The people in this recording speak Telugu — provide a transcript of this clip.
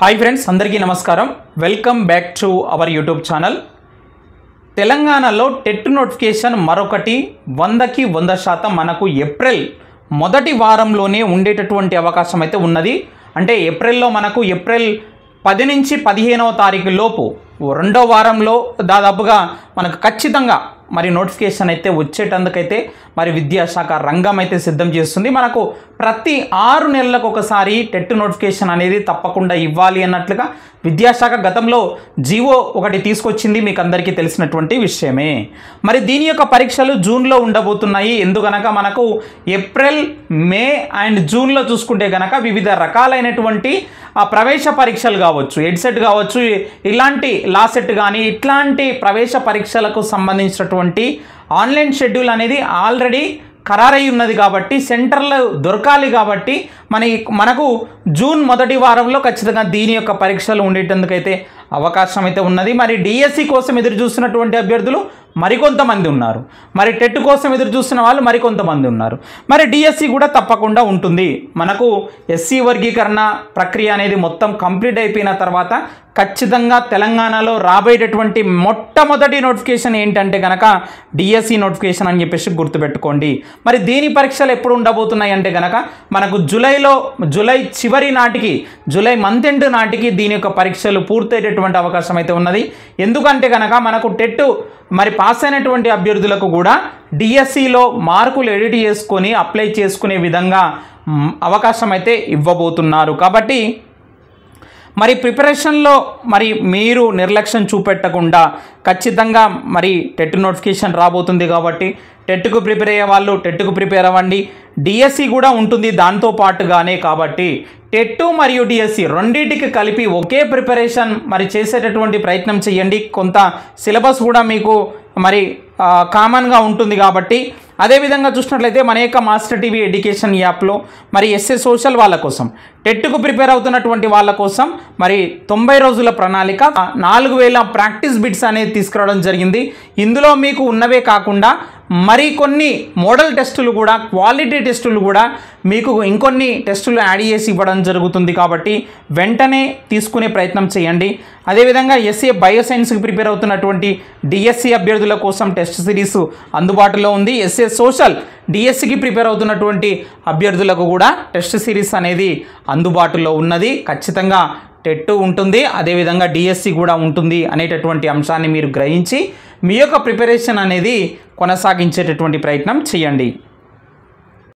హాయ్ ఫ్రెండ్స్, అందరికీ నమస్కారం. Welcome back to our YouTube channel. తెలంగాణలో టెట్ నోటిఫికేషన్ మరొకటి 100కి 100% మనకు ఏప్రిల్ మొదటి వారంలోనే ఉండేటటువంటి అవకాశం అయితే ఉన్నది. అంటే ఏప్రిల్లో మనకు ఏప్రిల్ 10 నుంచి 15వ తారీఖు లోపు రెండో వారంలో దాదాపుగా మనకు ఖచ్చితంగా మరి నోటిఫికేషన్ అయితే వచ్చేటందుకైతే మరి విద్యాశాఖ రంగం అయితే సిద్ధం చేస్తుంది. మనకు ప్రతి 6 నెలలకు ఒకసారి టెట్ నోటిఫికేషన్ అనేది తప్పకుండా ఇవ్వాలి అన్నట్లుగా విద్యాశాఖ గతంలో జీవో ఒకటి తీసుకొచ్చింది, మీకు అందరికీ తెలిసినటువంటి విషయమే. మరి దీని యొక్క పరీక్షలు జూన్లో ఉండబోతున్నాయి. ఎందుకనక మనకు ఏప్రిల్, మే అండ్ జూన్లో చూసుకుంటే కనుక వివిధ రకాలైనటువంటి ప్రవేశ పరీక్షలు కావచ్చు, ఎడ్సెట్ కావచ్చు, ఇలాంటి లాసెట్ కానీ ఇట్లాంటి ప్రవేశ పరీక్షలకు సంబంధించినటువంటి ఆన్లైన్ షెడ్యూల్ అనేది ఆల్రెడీ ఖరారై ఉన్నది. కాబట్టి సెంటర్లు దొరకాలి. కాబట్టి మనకు జూన్ మొదటి వారంలో ఖచ్చితంగా దీని యొక్క పరీక్షలు ఉండేటందుకైతే అవకాశం అయితే ఉన్నది. మరి డిఎస్సి కోసం ఎదురు చూస్తున్నటువంటి అభ్యర్థులు మరికొంతమంది ఉన్నారు. మరి టెట్ కోసం ఎదురు చూస్తున్న వాళ్ళు మరికొంతమంది ఉన్నారు. మరి డిఎస్సి కూడా తప్పకుండా ఉంటుంది. మనకు ఎస్సీ వర్గీకరణ ప్రక్రియ అనేది మొత్తం కంప్లీట్ అయిపోయిన తర్వాత ఖచ్చితంగా తెలంగాణలో రాబోయేటటువంటి మొట్టమొదటి నోటిఫికేషన్ ఏంటంటే కనుక డిఎస్సి నోటిఫికేషన్ అని చెప్పేసి గుర్తుపెట్టుకోండి. మరి దీని పరీక్షలు ఎప్పుడు ఉండబోతున్నాయి అంటే కనుక మనకు జూలై చివరి నాటికి, జూలై మంత్ ఎండ్ నాటికి దీని యొక్క పరీక్షలు పూర్తయ్యేటటువంటి అవకాశం అయితే ఉన్నది. ఎందుకంటే కనుక మనకు టెట్ మరి పాస్ అయినటువంటి అభ్యర్థులకు కూడా డిఎస్సిలో మార్కులు ఎడిట్ చేసుకొని అప్లై చేసుకునే విధంగా అవకాశం అయితే ఇవ్వబోతున్నారు. కాబట్టి మరి ప్రిపరేషన్లో మరి మీరు నిర్లక్ష్యం చూపెట్టకుండా ఖచ్చితంగా మరి టెట్ నోటిఫికేషన్ రాబోతుంది. కాబట్టి టెట్కు ప్రిపేర్ అయ్యే వాళ్ళు టెట్కు ప్రిపేర్ అవ్వండి. డిఎస్సి కూడా ఉంటుంది దాంతో పాటుగానే. కాబట్టి టెట్ మరియు డిఎస్సి రెండింటికి కలిపి ఒకే ప్రిపరేషన్ మరి చేసేటటువంటి ప్రయత్నం చేయండి. కొంత సిలబస్ కూడా మీకు మరి కామన్గా ఉంటుంది. కాబట్టి అదేవిధంగా చూసినట్లయితే మన యొక్క మాస్టర్ టీవీ ఎడ్యుకేషన్ యాప్లో మరి ఎస్ఏ సోషల్ వాళ్ళ కోసం, టెట్కు ప్రిపేర్ అవుతున్నటువంటి వాళ్ళ కోసం మరి 90 రోజుల ప్రణాళిక 4000 ప్రాక్టీస్ బిట్స్ అనేది తీసుకురావడం జరిగింది. ఇందులో మీకు ఉన్నవే కాకుండా మరి కొన్ని మోడల్ టెస్టులు కూడా, క్వాలిటీ టెస్టులు కూడా మీకు ఇంకొన్ని టెస్టులు యాడ్ చేసి ఇవ్వడం జరుగుతుంది. కాబట్టి వెంటనే తీసుకునే ప్రయత్నం చేయండి. అదేవిధంగా ఎస్ఏ బయోసైన్స్కి ప్రిపేర్ అవుతున్నటువంటి డిఎస్సి అభ్యర్థుల కోసం టెస్ట్ సిరీస్ అందుబాటులో ఉంది. ఎస్ఏ సోషల్ డిఎస్సికి ప్రిపేర్ అవుతున్నటువంటి అభ్యర్థులకు కూడా టెస్ట్ సిరీస్ అనేది అందుబాటులో ఉన్నది. ఖచ్చితంగా టెట్ ఉంటుంది, అదేవిధంగా డిఎస్సి కూడా ఉంటుంది అనేటటువంటి అంశాన్ని మీరు గ్రహించి మీ యొక్క ప్రిపరేషన్ అనేది కొనసాగించేటటువంటి ప్రయత్నం చేయండి.